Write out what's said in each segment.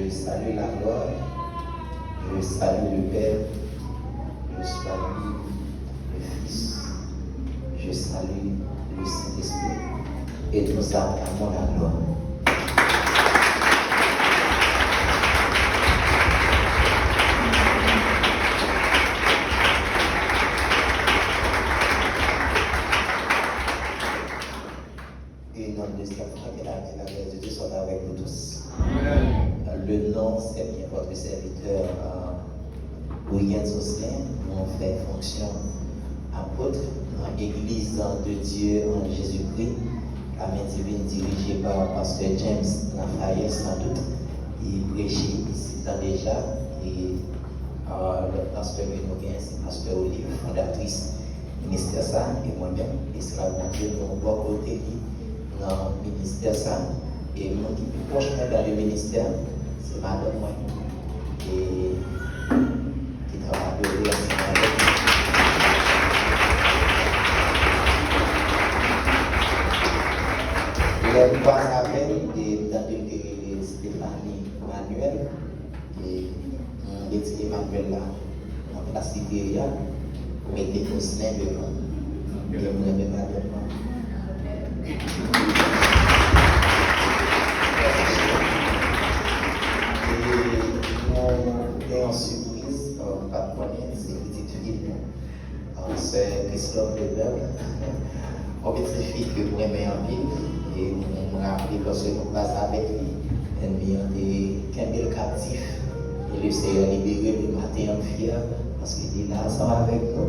Je salue la gloire, je salue le Père, je salue le Fils, je salue le Saint-Esprit et nous acclamons la gloire. Et notre deuxième fois que la grâce de Dieu soit avec nous tous. Le nom, c'est bien votre serviteur William Soslin. Nous avons fait fonction apôtre dans l'église de Dieu en Jésus-Christ. La main divine dirigée par Pasteur James Lafayette, sans doute. Il prêchait ici déjà. Et le pasteur Benoît, c'est Pasteur Olive, fondatrice du ministère ça, et moi-même. Et c'est la Dieu nous avons côté dans le ministère ça. Et moi qui suis proche dans le ministère, c'est madame moi et qui travaille ensemble avec moi. Je passe avec et Stéphanie Manuel et Emmanuel là, dans la cité là, pour mettre des Foslin devant. Et le monde est avec moi. Et en surprise, pas de moyen, c'est une petite fille, c'est Christophe Weber, une petite fille que je aimais en ville, et on m'a rappelé parce que nous passons avec lui, elle vient de Campbell captif, et le Seigneur libéré le matin en fier, parce qu'il est là ensemble avec nous,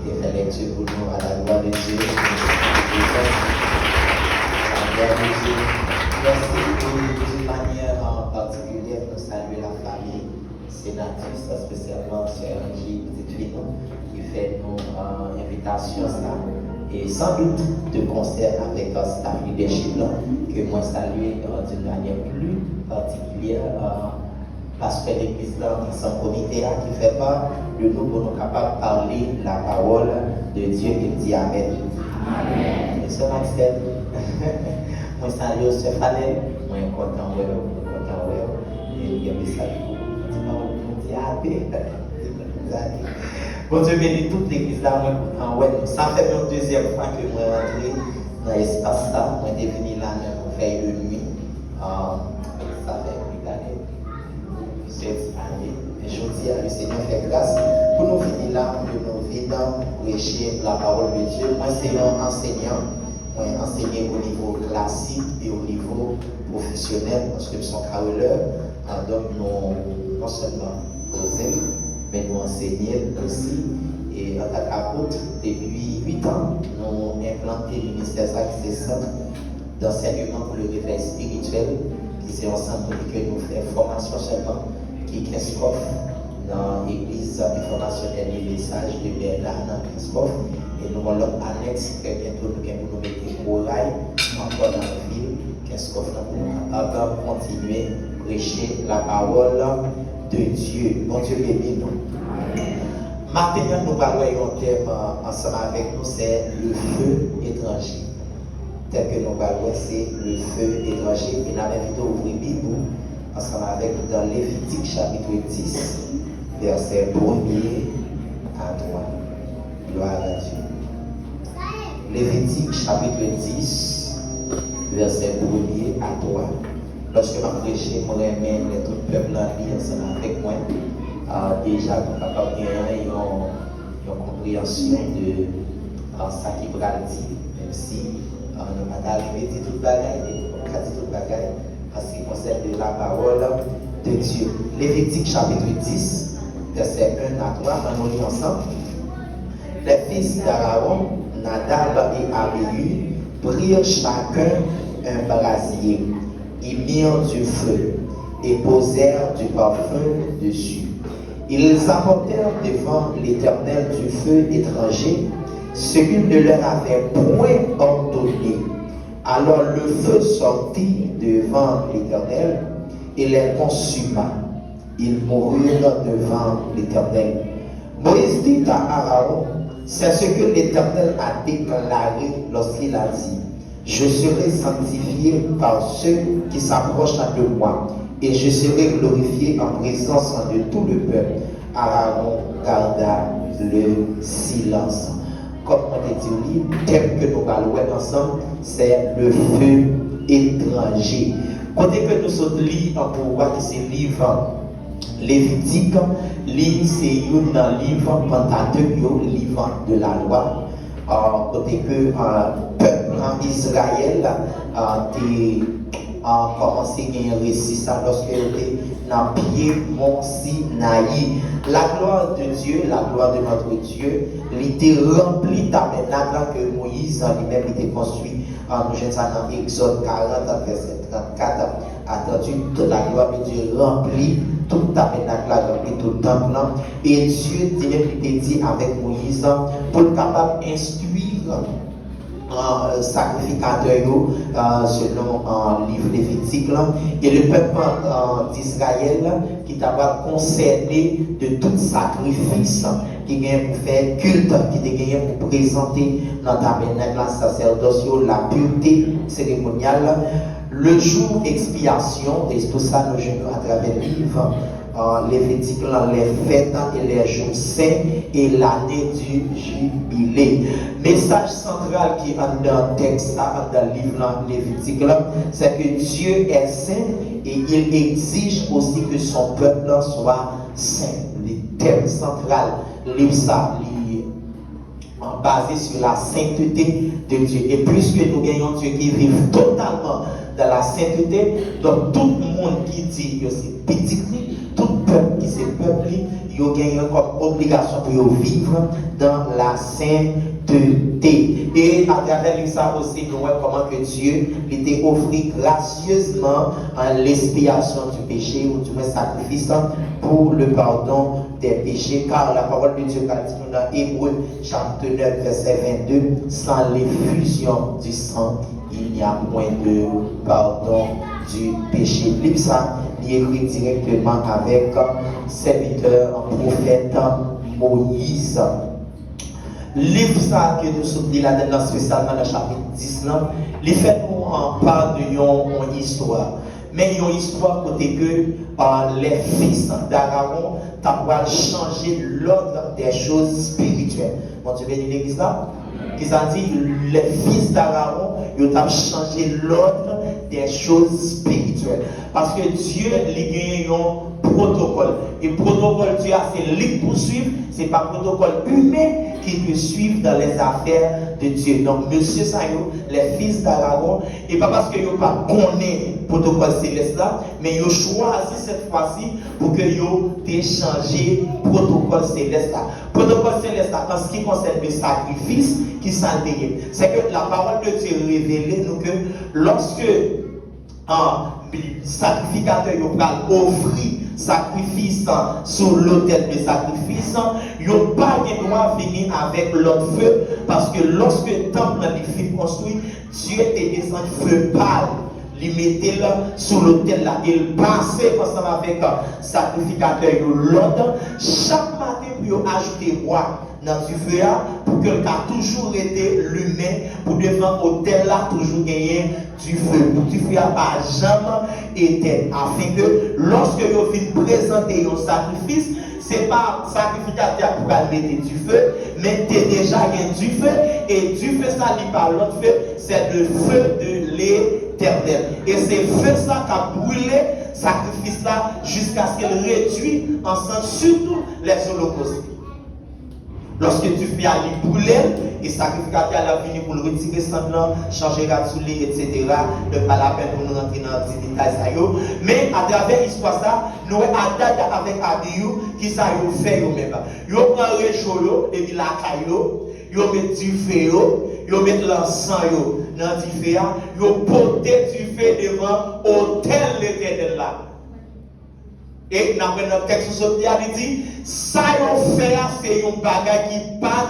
il a fait lecture pour nous à la gloire de Dieu. Merci d'une manière particulière pour saluer la famille sénatrice, spécialement sur Angie Petite-Fille, qui fait nos invitations et sans doute de concert avec staff leadership que moi saluer d'une manière plus particulière parce que l'église dans son comité qui fait part de nous pour nous capables de parler la parole de Dieu et dit Amen. Amen. Et ce matin, moi salue ce Fallait, moi content et il y a des saluts. Bon Dieu bénit toute l'église là, moi ça fait une deuxième fois que moi rentré dans l'espace là, moi suis venu là dans veille de nuit. Ça fait plus d'années, cette année. Et je dis à le Seigneur fait grâce pour nous venir là, pour nous venir prêcher la parole de Dieu. Moi c'est un enseignant. Moi enseigné au niveau classique et au niveau professionnel parce que nous sommes caroleurs, donc nous non seulement poser, mais nous enseigner aussi. Et en tant qu'apôtre, depuis 8 ans, nous avons implanté le ministère qui est centre d'enseignement pour le réveil spirituel, qui c'est un centre que nous faisons formation seulement, qui est Kescoff, dans l'église informationnelle et message de Bernard dans Kescoff. Et nous avons l'autre annexe que bientôt nous allons mettre au rail, encore dans la ville, Kescoff, pour nous capables de continuer à prêcher la parole de Dieu. Bon Dieu béni nous. Maintenant, nous allons un thème ensemble avec nous, c'est le feu étranger. Tel que nous allons c'est le feu étranger. Et nous avons invité à ouvrir la Bible ensemble avec nous dans Lévitique chapitre 10, verset 1er à 3. Gloire à Dieu. Lévitique chapitre 10, verset 1er à 3. Lorsque je prêche, je remets tout le peuple en vie ensemble avec moi. Déjà, pour capable une compréhension de ça qui va dire, même si nous n'avons pas arrivé à tout le bagage, parce qu'il concerne la parole de Dieu. Lévitique chapitre 10, verset 1 à 3, on lit ensemble. Les fils d'Aaron, Nadab et Abihu, prirent chacun un brasier. Ils mirent du feu et posèrent du parfum dessus. Ils apportèrent devant l'Éternel du feu étranger, ce qu'il ne leur avait point ordonné. Alors le feu sortit devant l'Éternel et les consuma. Ils moururent devant l'Éternel. Moïse dit à Aaron, c'est ce que l'Éternel a déclaré lorsqu'il a dit, je serai sanctifié par ceux qui s'approchent de moi, et je serai glorifié en présence de tout le peuple. Aaron garda le silence. Comme on a dit, le thème que nous allons voir ensemble, c'est le feu étranger. Côté que nous sommes lits pour voir que c'est livre Lévitique, c'est un livre Pentateuque, livre de la loi. Côté que le peuple d'Israël a commencé à gagner un récit ça lorsque il était dans le pied Mont Sinaï. La gloire de Dieu, la gloire de notre Dieu, il était rempli tabernacle que Moïse lui-même était construit. Nous sommes dans Exode 40, verset 34, attendu toute la gloire de Dieu remplit tout tabernacle, rempli tout le temple. Et Dieu était dit avec Moïse pour le capable d'instruire sacrificateur selon le livre Lévitique et le peuple d'Israël qui t'a concerné de tout sacrifice qui vient pour faire culte, qui vient pour présenter dans le tabernacle sacerdoce la pureté cérémoniale, le jour expiation, et tout ça nous jouons à travers le livre Lévitique, les fêtes et les jours saints et l'année du jubilé. Message central qui est dans le texte, dans le livre Lévitique, c'est que Dieu est saint et il exige aussi que son peuple soit saint. Le thème central, livre ça, basé sur la sainteté de Dieu. Et puisque nous gagnons Dieu qui vit totalement dans la sainteté, donc tout le monde qui dit que c'est petit, tout peuple qui s'est peuplé, il a comme obligation pour vivre dans la sainteté. Et à travers ça aussi, nous voyons comment que Dieu était offert gracieusement l'expiation du péché ou du moins sacrifice pour le pardon des péchés, car la parole de Dieu dit dans Hébreux chapitre 9 verset 22, sans l'effusion du sang, il n'y a point de pardon du péché. Livre ça, il est écrit directement avec serviteur, prophète Moïse. Livre ça que nous sommes dit là-dedans, spécialement dans le chapitre 10, il fait nous en part de une histoire. Mais une histoire côté que les fils d'Aaron t'ont changé l'ordre des choses spirituelles. Bon, tu veux dire l'église là? Qui ça dit, les fils d'Aaron, ils ont changé l'ordre des choses spirituelles. Parce que Dieu lui a un protocole. Et le protocole Dieu a c'est lui pour suivre, ce n'est pas un protocole humain qui peut suivre dans les affaires de Dieu. Donc, monsieur Sayo, les fils d'Aaron, et pas parce qu'ils n'ont pas connu le protocole céleste là, mais ils ont choisi cette fois-ci pour qu'ils aient changé le protocole céleste là. Le protocole céleste là, en ce qui concerne le sacrifice, qui s'altérait, c'est que la parole de Dieu révèle nous que lorsque sacrificateur va offrir sacrifice sur l'autel de sacrifice, il n'y a pas de droit venir avec l'autre feu, parce que lorsque le temple fut construit, Dieu était descendu feu pâle. Il mettait là sur l'autel là, il passait ensemble avec sacrificateur l'autre chaque matin pour ajouter roi dans du feu pour que le cas toujours été l'humain pour devant l'autel là toujours gagner du feu. Pour du feu pas jamais été afin que lorsque vous venez présenter un sacrifice, c'est pas sacrificateur pour mettre du feu, mais tu déjà gagné du feu et du feu ça n'est pas l'autre feu, c'est le feu de l'Éternel. Et c'est feu ça qui a brûlé sacrifice là jusqu'à ce qu'il réduise ensemble surtout les holocaustes. Lorsque tu fais aller brûler, et sacrificateur a venu pour le retirer semblant, changer la soulée, etc. Ne pas la peine pour nous rentrer dans les détails. Mais à travers l'histoire, ça, nous avons avec Abiyou qui ça fait eux-mêmes. Ils prennent le réchaud, et puis la caille, ils mettent du feu, ils mettent l'encens dans du feu, ils portent du feu devant l'autel de l'Éternel là. Et dans notre texte social, il dit, ça yon fait, c'est un bagage qui pas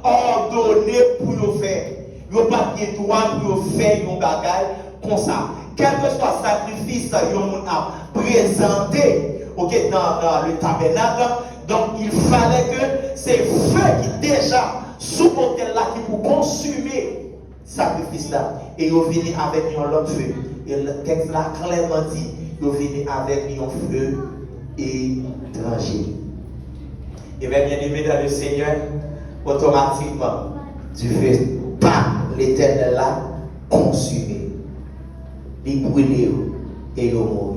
ordonné pour le faire. Il n'y a pas de droit pour faire un bagage comme ça. Quel que soit le sacrifice qu'on a présenté dans le tabernacle, donc il fallait que c'est feu qui déjà sous l'autel là qui pour consumer le sacrifice là. Et il vient avec un autre feu. Et le texte là clairement dit, ils viennent avec un feu étranger. Et bien aimé dans le Seigneur, automatiquement, du feu par l'Éternel là, consumé. Il brûle et il mort.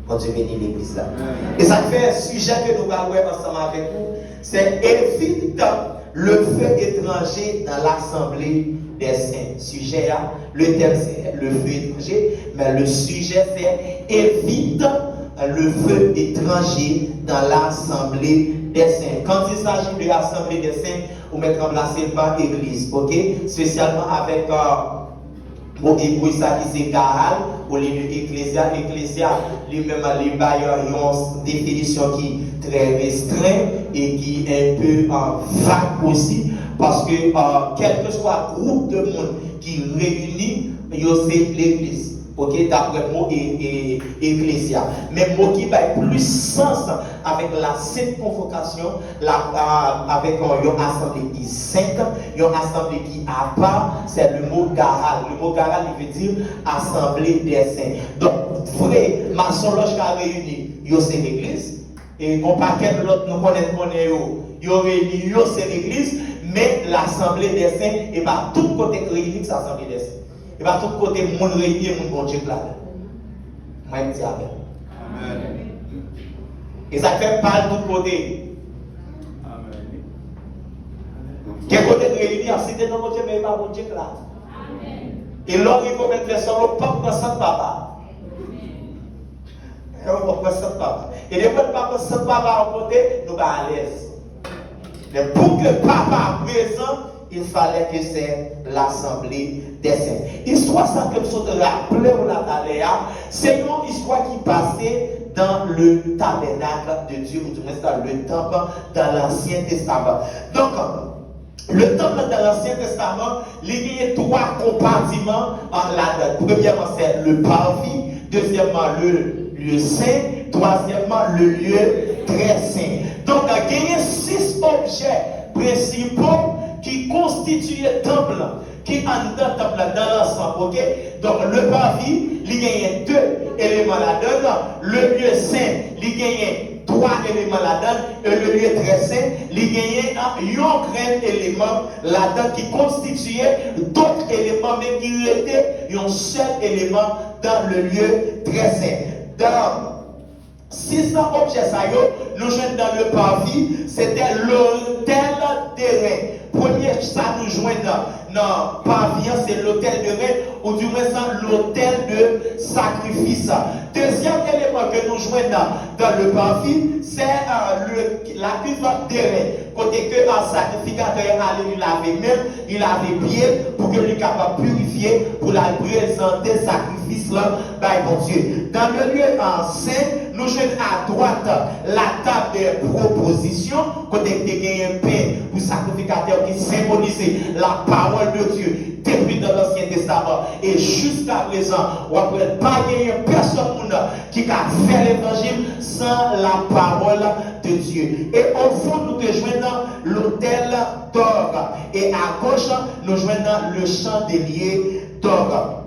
Quand Dieu bénit l'église là. Et ça fait un sujet que nous allons voir ensemble avec vous. C'est évite le feu étranger dans l'assemblée des saints. Sujet, le thème c'est le feu étranger, mais le sujet c'est évite le feu étranger dans l'assemblée des saints. Quand il s'agit de l'assemblée des saints, on met remplacé par église, ok? Spécialement avec pour ça qui c'est Garal, au lieu de Ecclésia. Ecclésia, lui-même, il y a une définition qui est très restreinte et qui est un peu vague aussi, parce que quel que soit le groupe de monde qui réunit, c'est l'église. Ok, d'après le mot ecclésia. Mais mot qui va plus sens avec la sainte convocation, avec une assemblée qui est sainte, une assemblée qui a part, c'est le mot garal. Le mot garal, il veut dire assemblée des saints. Donc, vrai, maçon loge qui a réuni, c'est l'église. Et on paquet de l'autre, nous connaissons, c'est l'église, mais l'assemblée des saints, et bien tout côté réuni, c'est l'assemblée des saints. Et bien, tout côté, mon réuni et mon bon Dieu là. Moi, je dis Amen. Et ça fait pas de tout côté. Amen. Quel côté réuni, c'est de mon Dieu, mais pas mon Dieu là. Et là, il faut mettre les sols, pas pour ça, papa. Et on va pour ça, papa. Et les fois, pas pour ça, papa, au côté, nous sommes à l'aise. Mais pour que papa présent, il fallait que c'est l'assemblée des saints. Histoire ça que nous rappelons au Nataléa, c'est une histoire qui passait dans le tabernacle de Dieu, ou du moins dans le temple dans l'Ancien Testament. Donc, le temple dans l'Ancien Testament, il y a trois compartiments en la date. Premièrement, c'est le parvis. Deuxièmement, le lieu saint. Troisièmement, le lieu très saint. Donc, il y a 6 objets principaux qui constituent le temple, qui en dans le temple dans l'ensemble, ok? Donc le parvis, il y a 2 éléments là-dedans, le lieu saint, il y a 3 éléments là-dedans, et le lieu très saint, il y a un grand élément là-dedans qui constituait d'autres éléments, mais qui étaient un seul élément dans le lieu très saint. Dans 600 objets, nous jouons dans le parvis, c'était l'autel des reins. Premier, ça nous joint dans pavillon, c'est l'autel de rein, ou du moins l'autel de sacrifice. Deuxième élément que nous joignons dans le parvis, c'est la cuve des reins. Côté que un sacrificateur allait lui laver même, il lavait pied pour que lui capable purifier pour la présenter sacrifice là, bon Dieu. Dans le lieu saint, nous jouons à droite la table de proposition, côté que il y a un pain pour sacrificateur qui symbolisait la parole de Dieu depuis dans l'Ancien Testament. Et jusqu'à présent, on ne peut pas gagner personne qui a fait l'évangile sans la parole de Dieu. Et au fond, nous te joignons dans l'autel d'or. Et à gauche, nous joignons le chandelier d'or.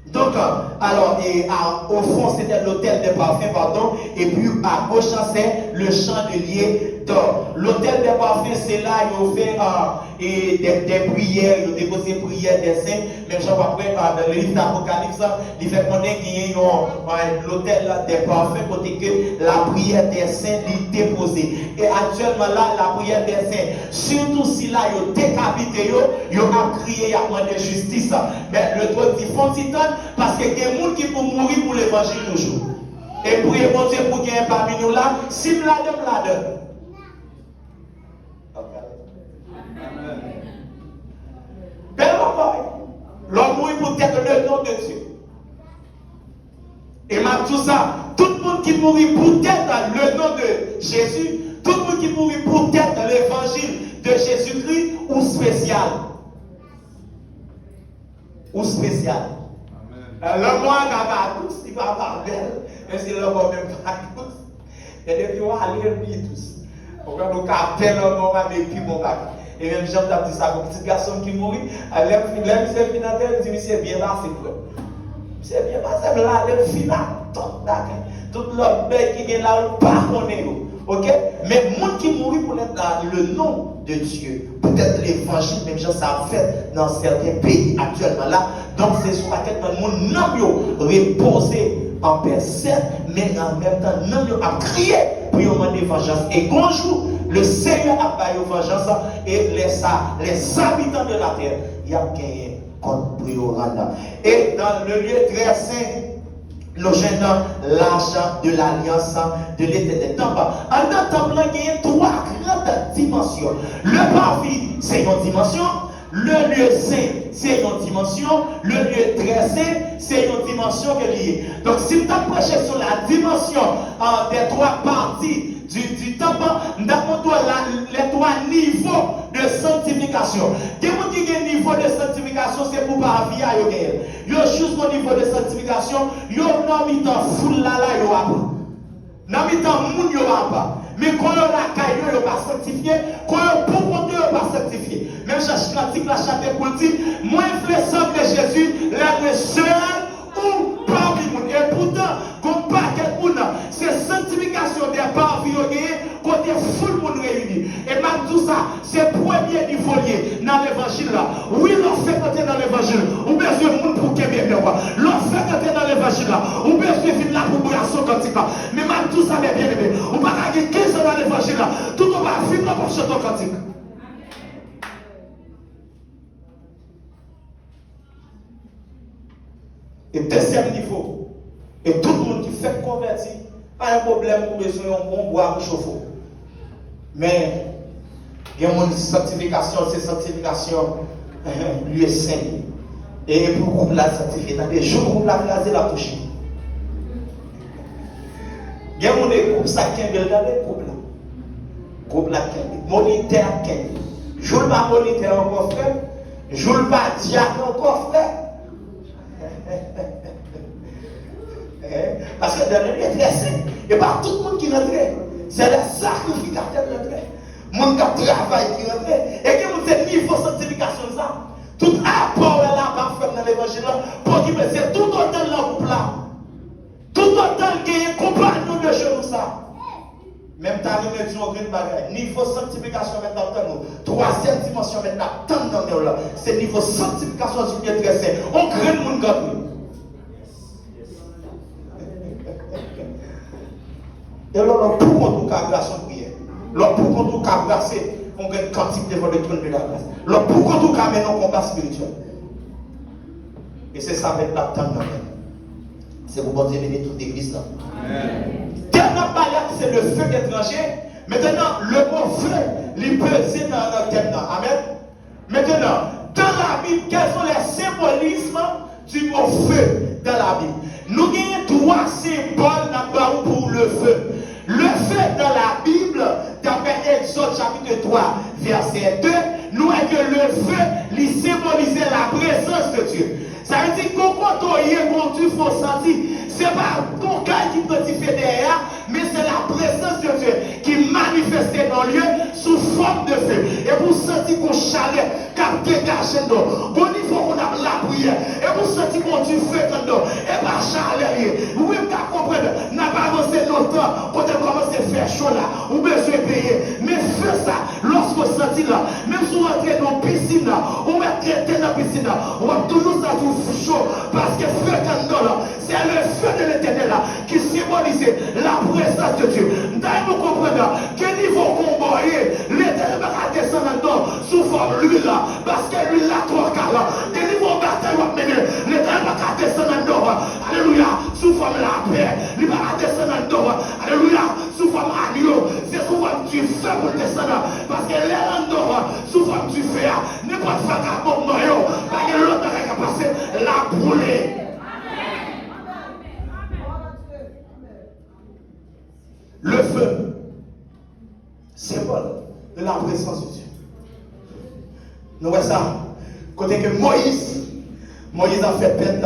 Donc, alors, au fond, c'était l'autel des parfums, pardon, et puis à gauche, c'est le chandelier d'or. L'autel des parfums, c'est là, ils ont fait des prières, ils ont déposé des prières des saints. Même genre après, dans le livre d'Apocalypse, il fait connaître qu'il y a l'autel des parfums, côté que la prière des saints est déposée. Et actuellement, là, la prière des saints, surtout si là, ils ont décapité, ils ont crié, ils ont demandé justice. Mais le droit dit, font parce qu'il y a des gens qui vont mourir pour l'évangile toujours. Et pour mon Dieu, pour qu'il y ait parmi nous là, si nous l'adons. Belle l'homme mourit pour tête le nom de Dieu. Et même tout ça, tout le monde qui mourit pour tête le nom de Jésus, tout le monde qui mourit pour tête l'évangile de Jésus-Christ, ou spécial. Ou spécial. Le moi qui va tous, il va parler, mais c'est le moi même pas tous. Et depuis on va aller tous. On va nous capter le moment avec qui mon bac. Et même Jean t'a dit ça, comme petit garçon qui mourit, l'aime c'est financier, il dit c'est bien passé. C'est bien passé, là, le final. tout l'autre qui est là, pas connaît. Ok? Mais le monde qui mourit pour être dans le nom de Dieu, peut-être l'évangile, même chose ça a fait dans certains pays actuellement là. Donc c'est sur laquelle le monde n'a pas reposé en personne, mais en même temps, n'a pas crié pour demander vengeance. Et bonjour, le Seigneur a payé vengeance et les habitants de la terre, il y a gagné contre Priorana. Et dans le lieu très saint, le jeune l'argent de l'alliance de l'éternel. En temps, il y a trois grandes dimensions. Le parvis, c'est une dimension. Le lieu saint, c'est une dimension. Le lieu très saint, c'est une dimension qui est liée. Donc, si tu as prêché sur la dimension des trois parties du temple, nous avons les trois niveaux de sanctification. Qui dit que niveau de sanctification, c'est pour pas vivre à yoga. Yo juste au niveau de sanctification, yo non mi tan foule là yo a pas. Non mi tan moun yo a pas. Mais quand on la caille yo pas sanctifié, quand on pour compte yo pas sanctifié. Même chaque pratique la chatte pour dire, moi influence de Jésus, la seul ou parmi moun. Et pourtant, comme pas quel moun, c'est sanctification des parvis yo côté full monde réuni. Et même tout ça, c'est premier niveau lié dans l'évangile là. Oui, l'on fait côté dans l'évangile. Ou bien besoin de monde pour qu'il y ait bien. L'on fait côté dans l'évangile là. Ou bien besoin de là pour boire son quantique là. Mais même tout ça, bien aimé. On va gagner 15 ans dans l'évangile là. Tout on va vivre pour chanter ton quantique. Et deuxième niveau. Et tout le monde qui fait convertir, pas un problème pour besoin de bon boire pour chauffer. Mais il y a une sanctification, c'est sanctification lieu saint. Et pour groupe la sanctifier, dans des jours où la crasé la touche. Il y a un groupe ça qui est dans les groupes là. Groupe là qui moniteur qui. Je ne pas moniteur encore frère. Je ne pas diacre encore frère. Parce que dans le lieu très saint, il n'y a pas tout le monde qui rentre. C'est les sacrificateurs qui rentrent. Mon qui travaille qui rentre. Et que vous êtes niveau sanctification ça. Tout apport là fait dans l'évangile pour dire que c'est tout autant dans le groupe là. Tout autant qui est compagnon de chez nous ça. Même ta remédiation au grand bagage. Niveau sanctification maintenant, troisième dimension maintenant, tant dans là. C'est niveau sanctification du bien très saint. On crée le monde comme et là, pour qu'on nous grâce en prière. Là, pour qu'on nous grâce, on gagne quantité devant le trône de la grâce. Là, pour qu'on nous ramène un combat spirituel. Et c'est ça maintenant, tant dans c'est pour bon Dieu bénir toute l'église là. Dernière barrière, c'est le feu étranger. Maintenant, le mot feu, il peut être dans notre thème. Amen. Maintenant, dans la Bible, quels sont les symbolismes du mot feu dans la Bible? Nous avons trois symboles pour le feu. Le feu dans la Bible, d'après Exode chapitre 3, verset 2, nous avons que le feu, il symbolisait la présence de Dieu. Ça veut dire que quand on y est, quand tu faut sentir, ce n'est pas ton cœur qui peut te faire derrière, mais c'est la présence de Dieu qui manifestait dans le lieu sous forme de feu. Et vous sentez qu'on chaleur qui a dégagé dans nous. Au niveau qu'on a la prière, et vous sentez qu'on tu fais dans nous. Et pas chaleur. Oui, vous comprenez, n'a pas avancé longtemps, quand on commence à faire chaud là, ou besoin de payer. Mais fais ça, lorsqu'on sentit là, même si on entre dans la piscine là, on met traité dans la piscine là, on va toujours ça tout chaud, parce que feu dans nous là, c'est le feu de l'éternel là, qui symbolise la présence de Dieu. Vous comprenez, quel niveau combat l'éternel va descendre dedans sous forme l'huile là, parce que l'huile là, trop calme. Quel niveau bataille va mener, l'éternel va descendre dedans, alléluia, sous forme la paix, il va descendre dedans, alléluia, sous forme agneau, c'est sous forme du feu pour descendre, parce que l'air dedans, sous forme du feu, n'importe quoi qu'à bon noyau, parce que l'autre qui a passé la brûler. Le feu, symbole de la présence de Dieu. Nous voyons ça. Côté que Moïse a fait peine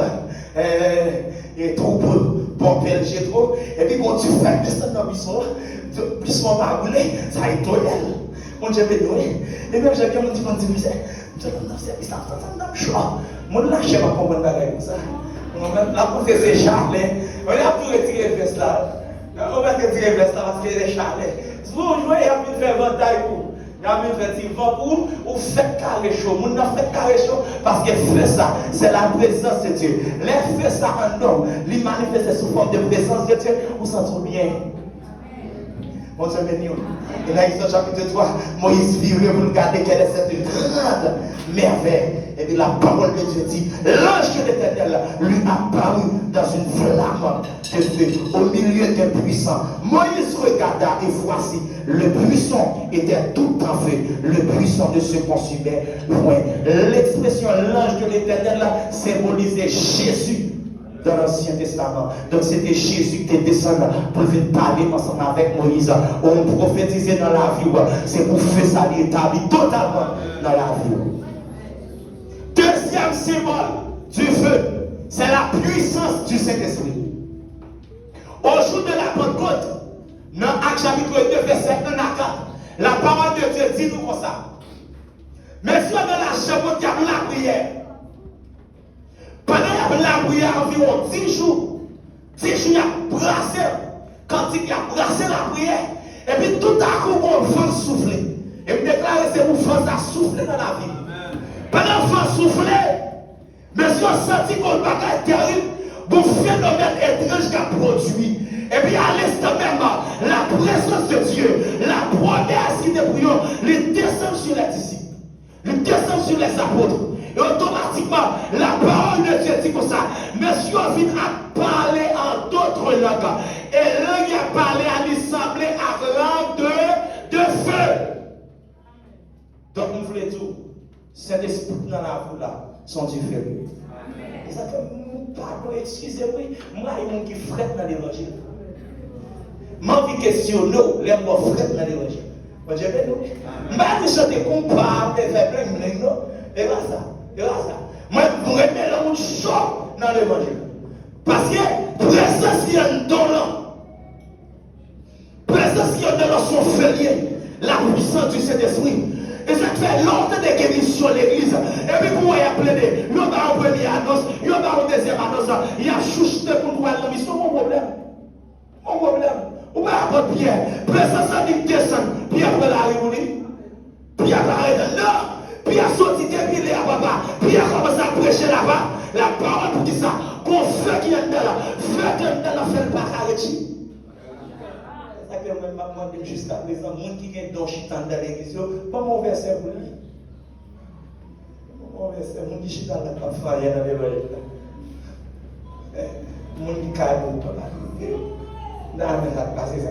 et trop bon père Jétro. Et puis quand tu fais descendre dans le buisson, le buisson va rouler, ça a été mon Dieu béni. Et même j'ai bien mon dit, je suis dans le service, je suis dans le choix. Je ne lâche pas comprendre comme ça. La pensée c'est Charlet. On a pu retirer le veste là. On va retirer le veste là parce que c'est Charlet. Si vous jouez, il y a pu faire bataille pour. Il y a pu faire vent pour ou faire carré chaud. Mon a fait carré chaud parce que fait ça, c'est la présence de Dieu. Les fait ça en homme, les manifester sous forme de présence de Dieu, vous sentez bien. Bon Dieu béni. Et là, Exode chapitre 3, Moïse vivait pour regarder quelle est cette grande merveille. Et puis la parole de Dieu dit, l'ange de l'Éternel lui apparut dans une flamme de feu au milieu des puissants. Moïse regarda et voici, le buisson était tout en feu. Le buisson ne se consumait point. L'expression l'ange de l'Éternel symbolisait Jésus dans l'Ancien Testament. Donc c'était Jésus qui était descendu pour venir parler ensemble avec Moïse. On prophétisait dans la vie. C'est pour faire ça l'établir totalement dans la vie. Deuxième symbole du feu, c'est la puissance du Saint-Esprit. Au jour de la Pentecôte, dans Actes chapitre 2, verset 1 à 4, la parole de Dieu dit nous comme ça. Mais si on a la chambre qui a la prière, pendant la prière environ 10 jours, il a brassé, quand il a brassé la prière, et puis tout à coup, on va souffler. Et me déclarer c'est pour faire ça souffler dans la vie. Pendant qu'on va souffler, mais si on sentit qu'on va être terrible, bon phénomène étrange qui a produit. Et puis à l'instant même, la présence de Dieu, la promesse qui est prions, les descend sur les disciples, les descend sur les apôtres. Et automatiquement, la parole de Dieu dit comme ça. Monsieur vient à parler en d'autres langues. Et là, il a parlé à l'assemblée à langue de feu. Donc, nous voulons tout. Cet esprit dans la vie là sont différents. Et ça fait, pardon, excusez-moi, moi, il y a des gens qui frottent dans l'évangile. Moi, je questionne, les gens qui frottent dans l'évangile. Moi, je vais nous. Moi, je chante comme pas, je vais plein non. Et là, ça. Moi, je remets le monde chaud dans l'évangile. Parce que présence qui est dans l'homme, présence qui est dans son félier, la puissance du Saint-Esprit. Et ça fait longtemps de guérir sur l'église. Et puis, vous voyez plaider. Il y a une première annonce, il y a une deuxième annonce. Il y a chuchoté pour nous voir la mission. Mon problème. Ou bien, apporter Pierre. Présence qui descend. Pierre peut la réunir. Pierre va arrêter. Non! Puis a sorti depuis les papa, puis a commencé à prêcher là-bas, la parole pour dire ça, qu'on fait qui est là, fait qui est là, fait le pas arrêter. C'est ça que moi, je demande jusqu'à présent, les gens qui ont dans chitan dans l'église, pas mon verset pour lui. Mon verset, les gens qui chitan dans la famille, dans l'évangile. Les gens qui caillent dans la vie. Ça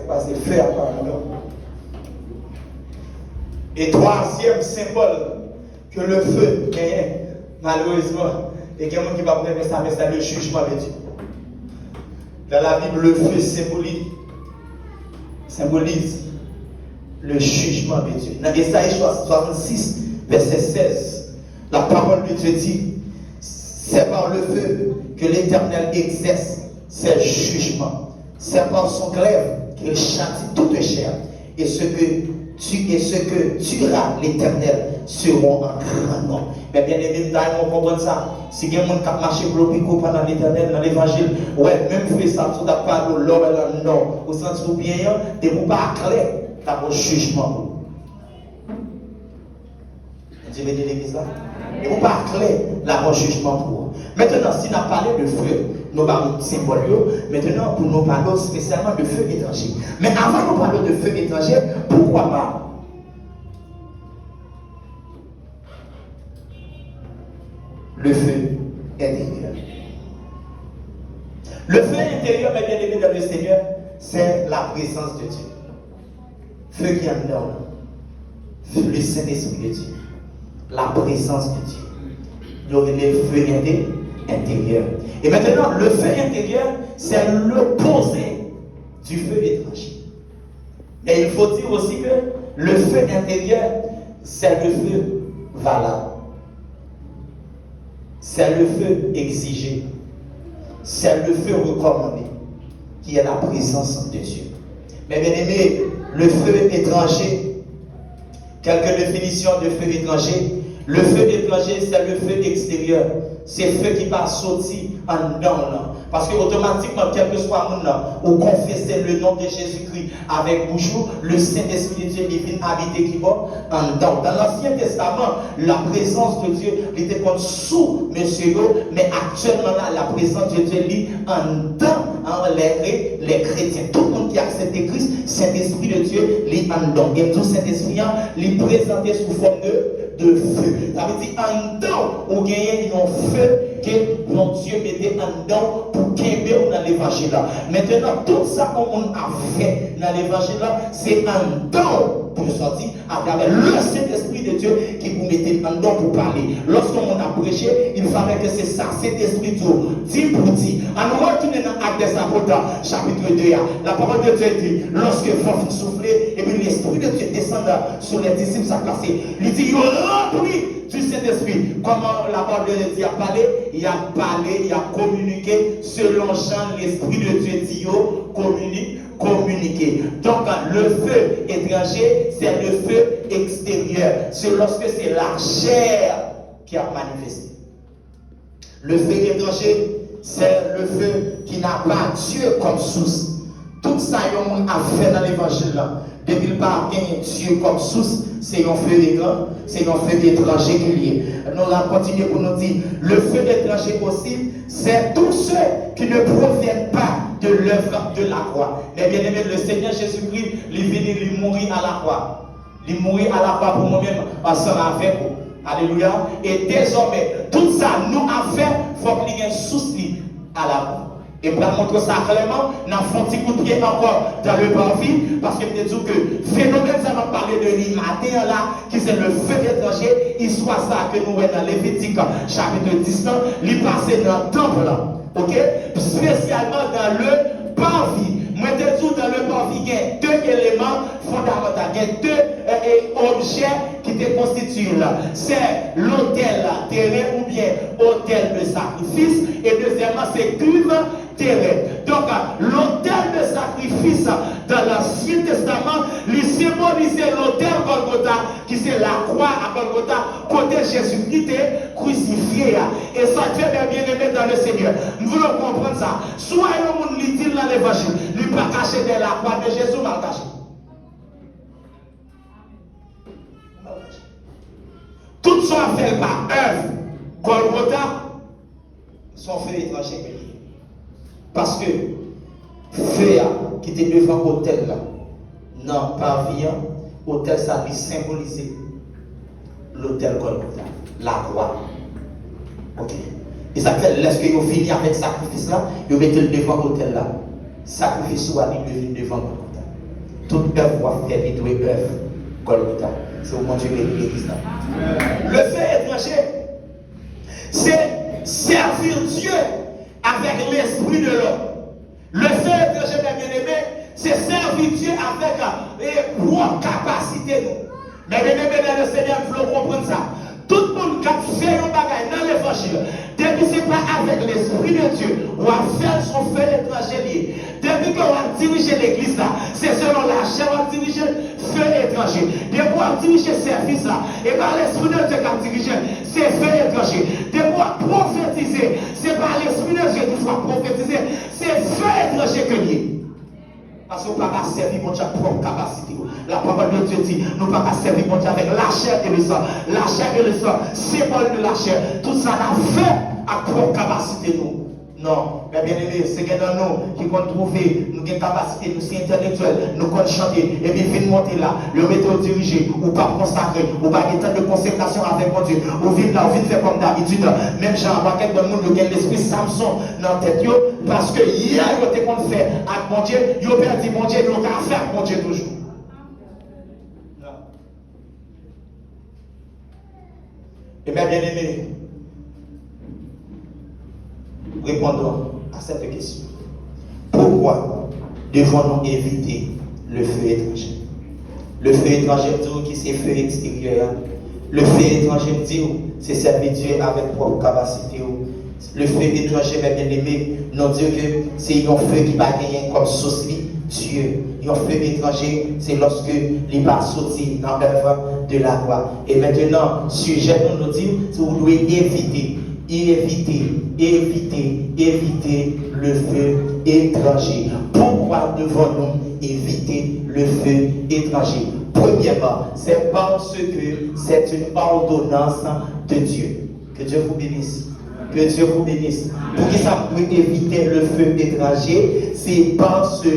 passe, fait à part nous. Et troisième symbole que le feu gagne, malheureusement, et qu'il y a quelqu'un qui va prendre ça, mais c'est le jugement de Dieu. Dans la Bible, le feu symbolise le jugement de Dieu. Dans Ésaïe 66, verset 16, la parole de Dieu dit, c'est par le feu que l'Éternel exerce ses jugements. C'est par son glaive qu'il châtie toute chair. Et ce que tuera l'Éternel seront en grand nombre. Mais bien aimé, on comprend ça. Si il y a des gens qui marchent pour le pico pendant l'Éternel, dans l'Évangile, ouais, même fait ça, tout n'a pas de l'or et le non. Au sens où bien, de vous pas clair dans vos jugements. Dieu bénit l'église là. Et vous pas clair dans vos jugements pour vous. Maintenant, si on a parlé de feu, nous parlons de symbole. Maintenant, pour nous parler spécialement de feu étranger. Mais avant de parler de feu étranger, pourquoi pas le feu intérieur? Le feu intérieur, mes bien-aimés dans le Seigneur, c'est la présence de Dieu. Feu qui est en nous. Le Saint-Esprit de Dieu. La présence de Dieu. Donc, le feu intérieur. Et maintenant, le feu intérieur, c'est l'opposé du feu étranger. Et il faut dire aussi que le feu intérieur, c'est le feu valable. C'est le feu exigé. C'est le feu recommandé, qui est la présence de Dieu. Mais bien aimé, le feu étranger, quelques définitions de feu étranger. Le feu étranger, c'est le feu extérieur. c'est feu qui va sortir en dedans. Parce que automatiquement, quel que soit mon nom, ou confesser le nom de Jésus-Christ avec bouche, le Saint-Esprit de Dieu vient habiter qui va en dedans. Dans l'Ancien Testament, la présence de Dieu était comme sous monsieur, mais actuellement là, la présence de Dieu lit en dedans les chrétiens. Tout le monde qui a accepté Christ, Saint-Esprit de Dieu lit en dedans. Et tout Saint-Esprit, il est présenté sous forme de feu. Ça veut dire en dedans, on gagne un feu que mon Dieu mettait en dedans pour qu'aimer dans l'évangile. Maintenant, tout ça qu'on a fait dans l'évangile, c'est en dedans pour sortir à travers le Saint-Esprit de Dieu qui vous mettez en dedans pour parler. Lorsqu'on a prêché, il fallait que c'est ça, Saint-Esprit dit pour dire. En retournant dans Actes des Apôtres, chapitre 2, la parole de Dieu dit, lorsque vent soufflait, et puis l'Esprit de Dieu descend sur les disciples, ça classé. Il dit, il rempli du Saint-Esprit. Comment la parole de Dieu a parlé, il a communiqué selon Jean, l'Esprit de Dieu dit, communiquer. Donc, le feu étranger, c'est le feu extérieur. C'est lorsque c'est la chair qui a manifesté. Le feu étranger, c'est le feu qui n'a pas Dieu comme source. Tout ça, on a fait dans l'évangile. Depuis le pas Dieu comme source, c'est un feu d'écran, c'est un feu d'étranger qui est lié. Nous allons continuer pour nous dire, le feu d'étranger aussi, c'est tous ceux qui ne proviennent pas de l'œuvre de la croix. Mais bien aimé, le Seigneur Jésus-Christ, il est venu, il mourir à la croix. Il mourit à la croix pour moi-même, ensemble avec vous. Alléluia. Et désormais, tout ça, nous avons fait, il faut qu'il y ait un souci à la croix. Et pour montrer ça clairement, nous avons fait un petit coup de pied encore dans le parvis, parce que je dis que le phénomène, ça va parler de l'immatin là, qui c'est le feu étranger, il soit ça que nous voyons dans Lévitique chapitre 10, il passe dans le temple là, ok? Spécialement dans le parvis. Moi, je dis dans le parvis, il y a deux éléments fondamentaux, il y a deux objets qui te constituent là. C'est l'autel terrain ou bien autel de sacrifice, et deuxièmement, c'est cuve terrain. Donc, l'autel de sacrifice dans l'Ancien Testament, il symbolisait l'autel Golgotha, qui c'est la croix à Golgotha, côté Jésus-Christ crucifié. Et ça fait bien aimé dans le Seigneur. Nous voulons comprendre ça. Soyons mon dit dans l'évangile, il ne pas caché de la croix de Jésus, mal caché. Tout son fait par œuvre, Golgotha, son feu étranger. Parce que feu qui était devant l'autel là, non, pas vient, l'autel ça lui symbolisait l'autel Golgotha, la croix. Ok. Et ça fait, lorsque vous finissez avec ce sacrifice là, vous mettez le devant l'autel là. Sacrifice ou aller devant Golgotha. Toute œuvre va faire les deux œuvres Golgotha. C'est au moment de l'église là. Le feu étranger, c'est servir Dieu avec l'esprit de l'homme. Le feu étranger, bien aimé, c'est servir Dieu avec les propres capacités. Mais bien aimé, dans le Seigneur, il faut comprendre ça. Tout le monde qui a fait un bagage dans l'évangile, depuis que ce n'est pas avec l'esprit de Dieu, on va faire son feu étranger. Depuis qu'on va diriger l'église là, c'est selon la chair, on va diriger feu étranger. Depuis qu'on va diriger service là, et par l'esprit de Dieu qui va diriger, c'est feu étranger. Depuis qu'on va prophétiser, c'est par l'esprit de Dieu qu'il faut prophétiser, c'est feu étranger que lié. Parce qu'on ne peut pas servir mon Dieu propre capacité. La parole de Dieu dit, nous ne pouvons pas servir mon Dieu avec la chair et le sang. La chair et le sang, c'est pas de la chair. Tout ça l'a fait à propre capacité nous. Non, mais bien aimé, c'est que dans nous qui compte trouver, nous avons capacité, nous sommes intellectuels, nous comptons chanter, et puis venir monter là, le méthode dirigé, ou pas consacré, ou pas des temps de consécration avec mon Dieu, ou vivre là, ou vivre faire comme d'habitude. Même Jean, pas quelqu'un de monde qui a l'esprit Samson dans la tête, parce que hier, il était qu'on fait avec mon Dieu, il a perdu mon Dieu, il a fait avec mon Dieu toujours. Et bien aimé, répondons à cette question. Pourquoi devons-nous éviter le feu étranger? Le feu étranger dit que c'est feu extérieur. Le feu étranger dit c'est servir Dieu avec propre capacité. Le feu étranger, bien aimé, nous dit que c'est un feu qui va gagner comme source Dieu. Un feu étranger, c'est lorsque il va sortir dans l'œuvre de la croix. Et maintenant, sujet nous dit, vous devez éviter éviter le feu étranger. Pourquoi devons-nous éviter le feu étranger? Premièrement, c'est parce que c'est une ordonnance de Dieu. Que Dieu vous bénisse. Que Dieu vous bénisse. Pour que ça peut éviter le feu étranger, c'est parce que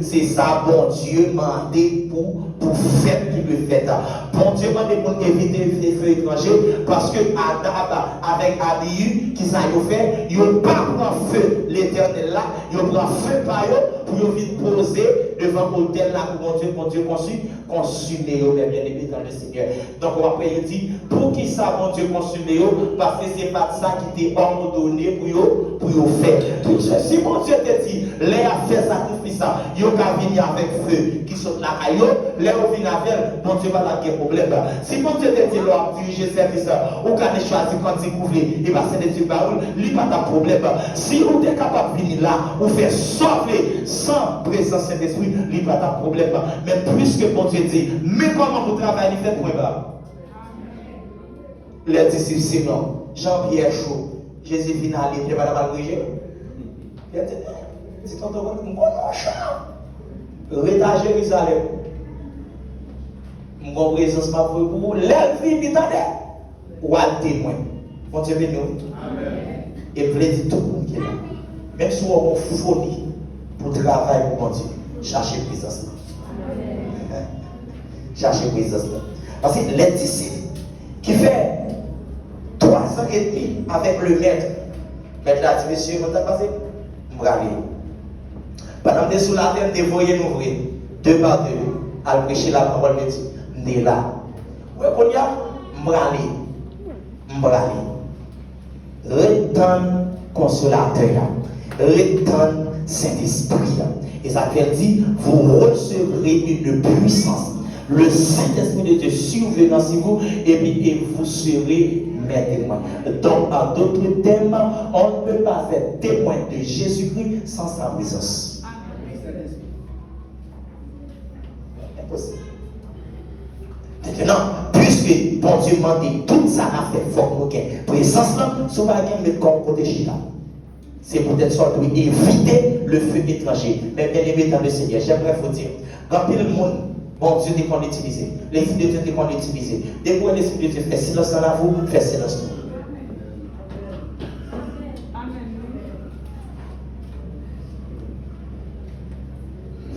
c'est ça, bon Dieu m'a dit pour faire qu'il le fait. Bon Dieu m'a dit pour éviter le feu étranger, parce que Adam avec Abihu, qui ça a fait, ils n'ont pas pris feu l'éternel là, ils ont pris feu par eux pour venir poser devant l'autel là pour mon Dieu consumer eux, bien aimé dans le Seigneur. Donc après il dit, pour qui ça, mon Dieu consumer eux, parce que c'est pas ça qui t'est ordonné pour eux faire. Si mon Dieu te dit, les a fait sacrifice, ils ont qu'à venir avec feu, qui sont là, les ont venu avec, mon Dieu va pas de problème. Si mon Dieu te dit, leur diriger service, ou qu'à choisir quand il couvre, et bah c'est des Dieu baoul, il pas de problème. Si vous êtes capable de venir là, ou faire sauver sans présence Saint-Esprit, il pas de problème. Mais plus que mon Dieu dit, mais comment vous travaillez, il fait pour moi. Les disciples, sinon, Jean-Pierre Chaud, Jésus vient à l'île, il va la corriger. Il a dit, si ton tour, mon reste à Jérusalem. Mon présence m'a pour vous, l'élevée m'étendait. Ou à témoin. Mon Dieu béni. Et vous dire tout le monde qui est là. Même si on a une folie pour travailler pour mon Dieu, cherchez présence. Cherchez présence. Parce que les disciples qui fait 3 ans et demi avec le maître. Maître a dit, monsieur, vous avez passé? Je vais aller. Pendant que sous la terre, vous voyez nous ouvrir 2 par 2 à prêcher la parole de Dieu. Nous sommes là. Oui, qu'on y a, je vais aller. Retourne consolateur. Retourne Saint-Esprit. Et ça veut dire, vous recevrez une puissance. Le Saint-Esprit de Dieu survenant sur vous, et puis et vous serez mes témoins. Donc, en d'autres termes, on ne peut pas être témoin de Jésus-Christ sans sa présence. Impossible. Maintenant, puisque bon Dieu m'a dit tout ça a fait fort, présence là, souvent il met comme côté chita. C'est peut-être soit pour éviter le feu étranger. Mais bien aimé dans le Seigneur, j'aimerais vous dire, quand le monde, bon Dieu dit qu'on l'utilise, l'Esprit de Dieu dit qu'on l'utilise. Dès que l'Esprit de Dieu fait silence dans la vous, fait silence.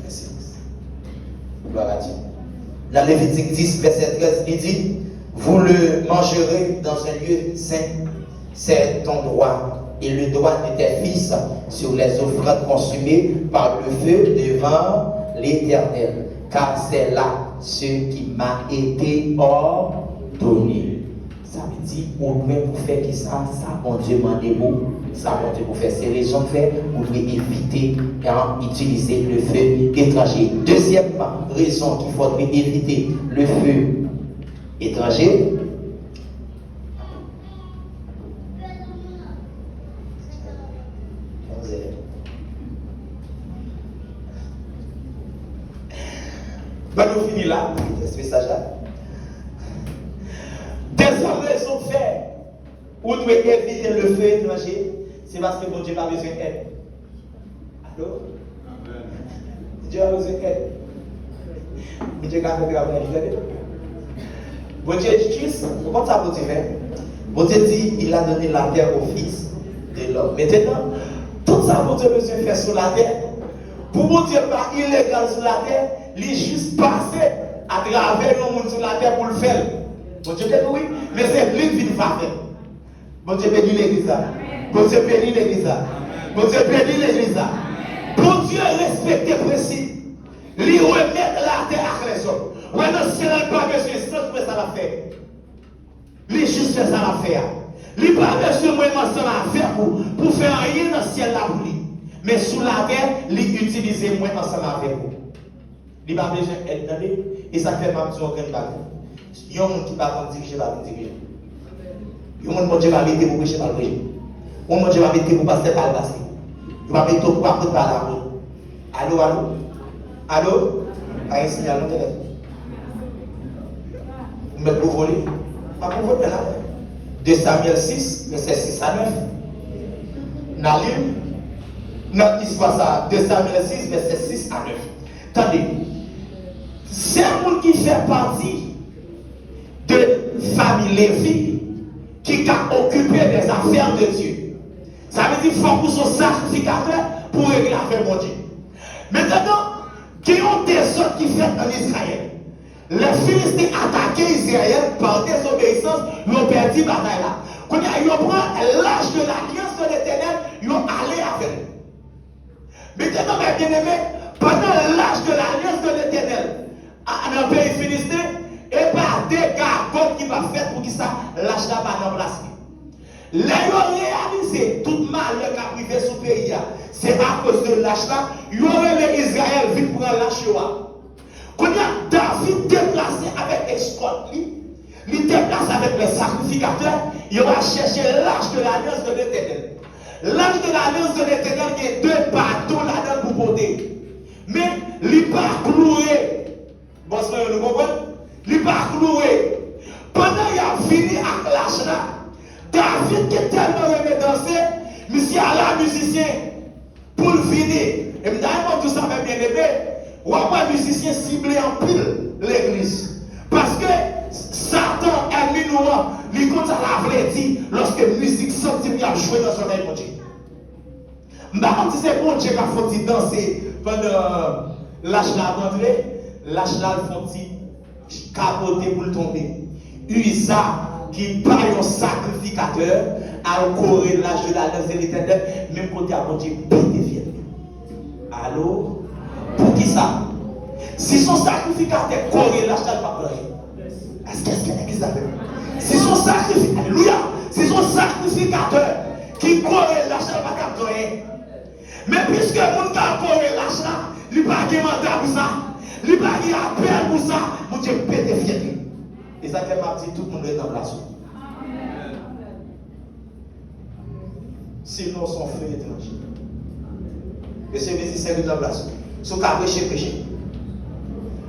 Fait silence. Gloire à Dieu. Dans Lévitique 10, verset 13, il dit, vous le mangerez dans un lieu saint, c'est ton droit. Et le droit de tes fils sur les offrandes consumées par le feu devant l'Éternel. Car c'est là ce qui m'a été ordonné. Ça veut dire, on doit pour faire qui ça, mon Dieu m'a dit ça, mon Dieu pour faire ces raisons de faire, on doit éviter d'utiliser le feu étranger. Deuxième raison qu'il faudrait éviter le feu étranger. Ben nous finissons là, ce message-là. Deuxième raison de faire, où nous devons éviter le feu étranger, c'est parce que mon Dieu n'a pas besoin d'aide. Allô? Dieu a besoin d'aide. Dieu a besoin d'aide. Bon Dieu dit juste, comment ça vous dit? Bon Dieu dit, il a donné la terre au Fils de l'homme. Maintenant, tout ça, bon Dieu a besoin de faire sur la terre. Pour mon Dieu pas illégal sur la terre, il est juste passé à travers le monde sur la terre pour le faire. Bon Dieu dit oui, mais c'est lui qui va faire. Bon Dieu bénit l'église. Bon Dieu bénit l'église. Bon Dieu bénit l'église. Bon Dieu respecte les principes. Il remet la terre à les hommes. Ouais, non, c'est pas besoin de ça, ça va faire. Il juste fait ça à faire. Il n'a pas besoin de moi, ça va faire pour faire rien dans le ciel là pour lui. Mais sous la terre, il utilise moi ensemble avec vous. Il n'a pas besoin d'être et ça fait ma petite organe bague. Il y a un monde qui va diriger, va diriger. Il y a un monde qui va mettre pour prêcher, va prêcher. Il y a un monde qui va mettre pour passer, va passer. Il va mettre pour parler par la route. Allô, allô? Allô? Un signal au téléphone. Vous mettez pour voler? Pas pour voler là. 2 Samuel 6, verset 6 à 9. Nalim, notre histoire ça, 2 Samuel 6, verset 6 à 9. Attendez, c'est un monde qui fait partie de famille Lévi qui a occupé des affaires de Dieu. Ça veut dire qu'il faut pour son sacrificateur pour régler l'affaire de Dieu. Maintenant, qui ont des autres qui fait en Israël. Les Philistins attaquaient Israël par désobéissance, ils ont perdu la bataille là. Quand ils ont pris l'âge de l'alliance de l'Éternel, ils ont allé avec eux. Maintenant, mes bien-aimés, pendant l'âge de l'alliance de l'Éternel, dans le pays philistin, et pas des gars qui va faire pour que ça, l'âge là va remplacer. Les réalisé tout mal qui a privé sous le pays, c'est à cause de l'âge là, ils ont les Israël vite pour l'âge. Quand David déplacé avec escorte, il déplace avec les sacrificateurs, il va chercher l'âge de l'alliance de l'Éternel. L'âge de l'alliance de l'Éternel, il y a 2 bateaux là-dedans pour porter. Mais il n'est pas cloué. Bon, vous comprenez? Il n'est pas cloué. Pendant qu'il a fini avec l'âge là, David qui est tellement aimé danser, monsieur à la musicien pour le finir. Et d'ailleurs, tout ça va bien aimé. Ou après musicien ciblé en pile l'église. Parce que Satan est minouant, il compte à la vraie dit lorsque la musique sortit, il a joué dans son œil, mon Dieu. Je ne sais pas si c'est bon Dieu qui a fait danser pendant l'âge là d'entrée, l'âge là il faut capoter pour le tomber. Usa qui par un sacrificateur a coré l'âge de l'alliance de l'Éternel, même côté à mon Dieu, bénéfice. Allô? Pour qui ça? Si son sacrificateur coré l'âge là, il va pleurer. Est-ce qu'il y a l'église avec? Si son sacrificateur, alléluia, si son sacrificateur qui coré l'âge là, il va pleurer. Mais puisque mon gars coré l'âge là, il n'y a pas de mandat pour ça, il n'y a pas d'appel pour ça, mon Dieu pété fier. Et ça fait m'a dit tout le monde est en place. Sinon, son feu étranger. Et c'est musicien qui est en place. Son cas péché.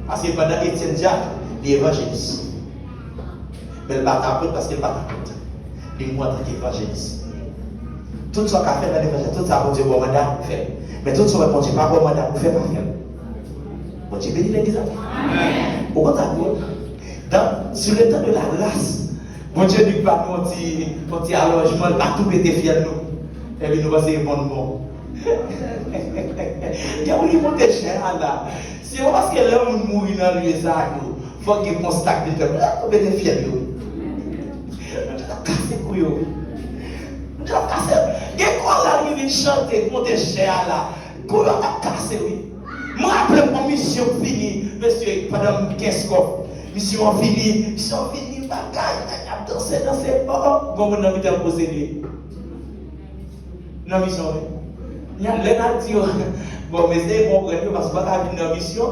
Parce que pendant Étienne Jacques, l'évangéliste. Mais il ne va pas t'apprendre parce qu'il ne va pas t'apprendre. Il montre qu'il est évangéliste. Tout ce qu'on a fait dans l'évangile, tout ça, bon Dieu, bon mandat, fait. Mais tout ce qu'on a pas bon mandat, pour faire pas faire. Bon Dieu, bénis l'église. Au contraire, sur le temps de la grâce, bon Dieu nous pas nous petit allongement, il va tout péter fier nous. Et puis nous va se bon. Il y a un monter cher là. Si on parce que l'homme mourit dans lui ça, il faut qu'il constate que tout péter fier nous. Tu as cassé couillon. Tu as cassé. Et quand la nuit chanter monter cher là, couillon a cassé oui. Moi après mon mission finie, monsieur pendant 15 ans. Mission finie, bagaille, danser, oh, comment on a mis à poser non, mission, il y a les nations, bon, mais c'est bon, parce que pas venir dans mission,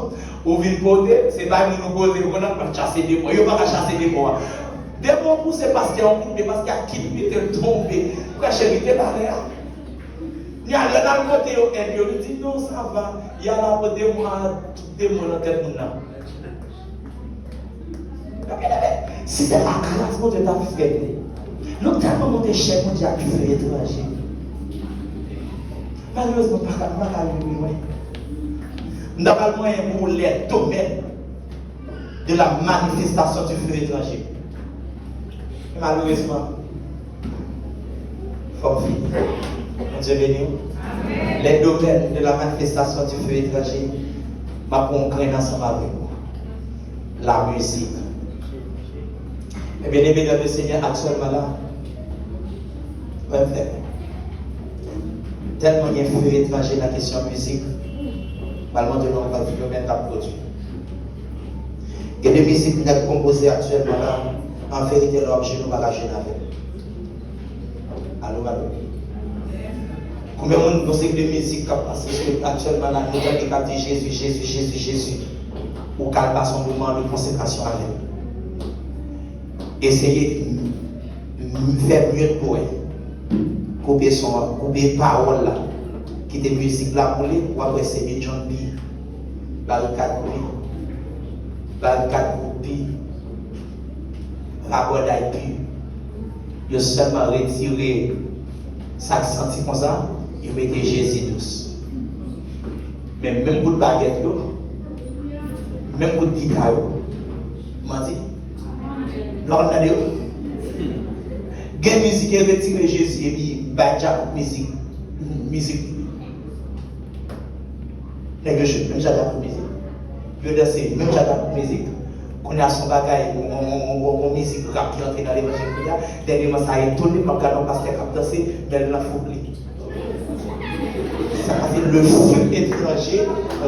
ou venir poser, c'est pas nous poser, on n'a pas chasser des mots, il n'y a pas chasser des mots. Des mots pour c'est parce qu'il y a un coup, parce qu'il y a qui était tombé, pour acheter des barrières. Il y a le côté, il dit non, ça va, il y a là pour des mots dans tête de si c'est la grâce que Dieu t'a fait, nous tellement monté cher, mon Dieu a pu faire étranger. Malheureusement, pas qu'à lui, nous n'avons pas le moyen pour les domaines de la manifestation du feu étranger. Malheureusement, il faut finir. Mon Dieu béni. Les domaines de la manifestation du feu étranger, ma pour grain ensemble avec vous. La musique. Eh bien, aimé dans le Seigneur, actuellement là, tellement il y a un feu étranger dans la question de musique, malheureusement, de l'on va vivre même à produire. Il y a des musiques qui sont composées actuellement là, en vérité, l'objet nous va la jeune avec. Allô. Combien de musiques de musique parce que actuellement là, nous avons dit Jésus, ou calme son mouvement de consécration avec. Essayez de faire mieux pour elle. Couper parole là. Quitter musique là pour lui, ou après c'est John B. La le 4 la le 4 la bonne IP. il a seulement retiré ça senti comme ça, il mettait Jésus douce. Mais même pour le baguette, même pour le guitare, m'a dit, l'on a dit, il y a une musique qui retire Jésus et puis, badja musique. Même j'adore la musique. Je danse, même j'adore la musique. Quand on a son bagage, on musique rap qui entre dans l'évangile, dernièrement ça a étonné, je regarde un pasteur qui a dansé, mais elle l'a foutu. Ça a fait le feu étranger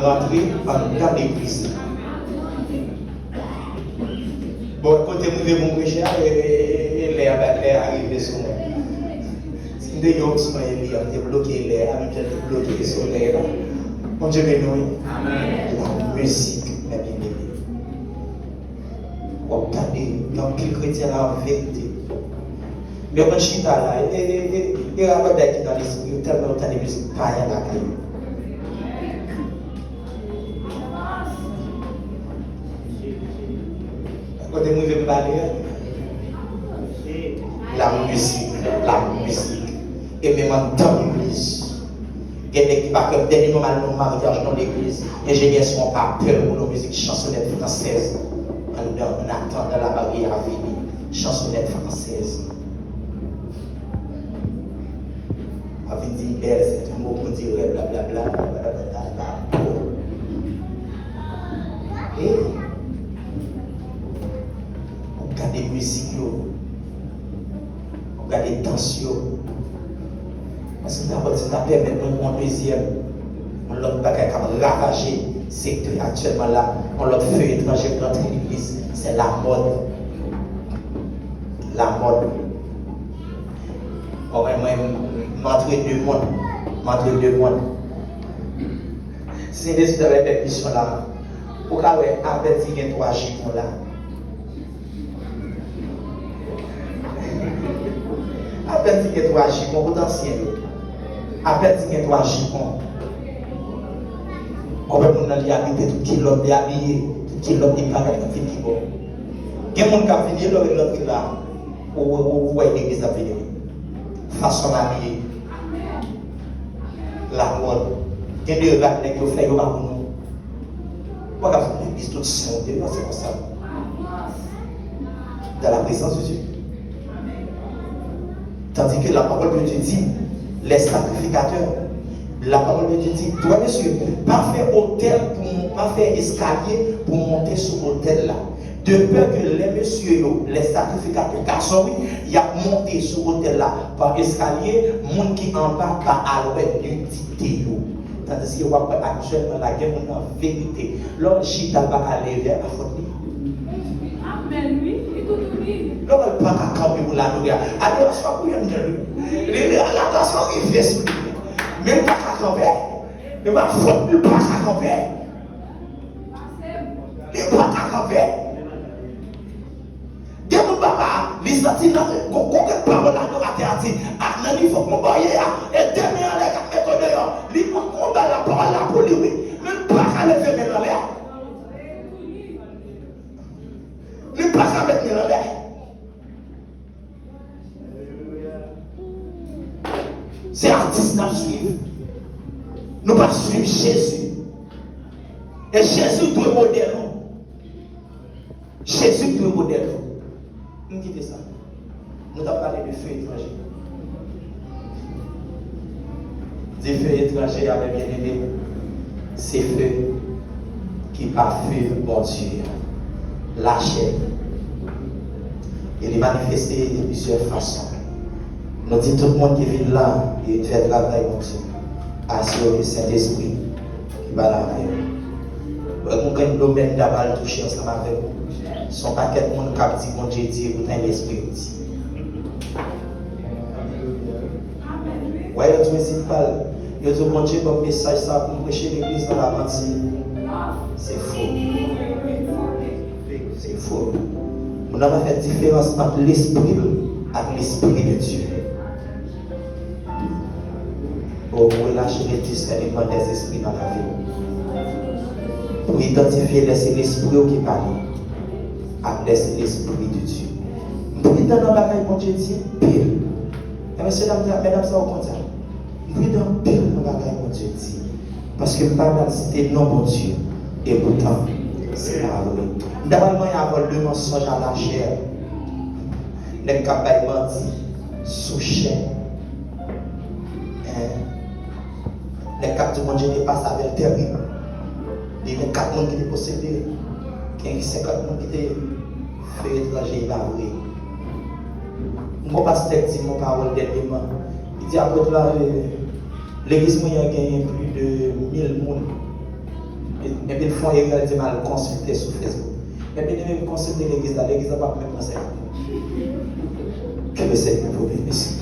rentrer dans l'église. Bon, côté mauvais bon pécheur, et l'air arrivé sur moi. Si nous devons se bloquer l'air, nous devons bloquer le soleil. Mon Dieu béni. La musique, mes bien-aimés. Regardez, dans quel chrétien en vérité. Mais quand je suis là, et rappelle d'être dans l'esprit, tellement longtemps de musique, pas rien à créer. Quand vous voulez parler, la musique, et même en temps l'église. Il y a des gens qui parlent comme dernier moment de mariage dans l'église. Les ingénieurs ne sont pas peur pour nos musiques chansonnettes françaises. On attend dans la barrière à venir. Chansonnettes françaises. Avec dit belle, c'est un mot qu'on dirait blablabla. Et on regarde des musiques, on regarde des tensions. Parce que d'abord, ça permet de mon deuxième, on l'a ravagé, c'est actuellement là, on l'a fait étranger dans l'église, c'est la mode. La mode. Moi, m'entre deux mondes. Si c'est des de répétition là, pour qu'on ait averti les 3 jupons là. Averti les 3 jupons potentiels. Averti les 3 jupons. Combien de gens ont habité tout qui l'ont habillé, tout qui l'ont habillé, tout qui l'ont habillé. Il y a des gens qui ont fini l'autre là, où voyez l'église à venir. Façon d'habiller. La mode. Il y a des gens qui ont fait pour nous. Pourquoi vous avez l'église toute seule? C'est comme ça. Dans la présence de Dieu. Tandis que la parole de Dieu dit, les sacrificateurs, la parole de Dieu dit, toi monsieur, pas faire hôtel pour pas faire escalier pour monter sur l'hôtel là. De peur que les messieurs, les sacrificateurs, garçons, il a monté sur l'hôtel là par escalier, monde qui en bas va à l'ouest nudité. Tandis que actuellement la guerre en vérité, l'homme chita va aller vers la faute. Amen, oui, et tout oui. L'homme pas qu'à camper pour la nourrir. Alors, c'est pas pour y aller. La façon il fait sur lui. Même pas qu'à camper. Il va faute, il pas qu'à camper. Il pas qu'à camper. Dès mon papa, les sentit là, qu'on parle l'adorateur dit, ah non, il faut qu'on voie, et demain, on est qu'à mettre dehors. Il faut qu'on bat la parole là pour lui. Même pas qu'à le faire dans l'air. Même pas qu'à mettre dans l'air. C'est artiste à suivre. Nous pas suivre Jésus. Et Jésus doit modèle. Jésus doit modèle. Nous quittons ça. Nous avons parlé de feu étranger. Des feux étrangers avec bien aimé. C'est feu qui par feu bon Dieu. La chair. Il est manifesté de plusieurs façons. Nous disons tout le monde qui vient là et fait travail comme ça. Assuré le Saint-Esprit qui va la faire. Nous avons un domaine d'aval touché ensemble avec vous. Son paquet de monde qui dit mon Dieu dit vous avez l'esprit aussi. Oui, le principal, il dit mon Dieu comme message ça pour prêcher l'église dans la menti. C'est faux. C'est faux. Nous avons fait différence entre l'esprit et l'esprit de Dieu. Pour relâcher les discernements des esprits dans la vie. Pour identifier laisser l'esprit qui parle. À laisser l'esprit de Dieu. Prudent dans la bagaille, mon Dieu dit, pile. Et messieurs, mesdames, ça au contraire. Prudent pile dans la bagaille, mon Dieu dit. Parce que pas mal, c'était non, mon Dieu. Et pourtant, c'est pas vrai. D'abord, il y a avoir le mensonge à la chair. Les capailles menti, sous chair. Les quatre du monde, je n'ai pas ça avec terrible. Les quatre monde qui étaient possédés, 50 monde qui étaient fait étranger, il va vrai. Mon pasteur dit mon parole dernièrement. Il dit après là, l'église moyenne a gagné plus de 1000 personnes. Et puis, ils font égalité mal consulter sur Facebook. Mais bien, ils même consulter l'église là, l'église n'a pas même pensé. Que le Seigneur vous bénisse.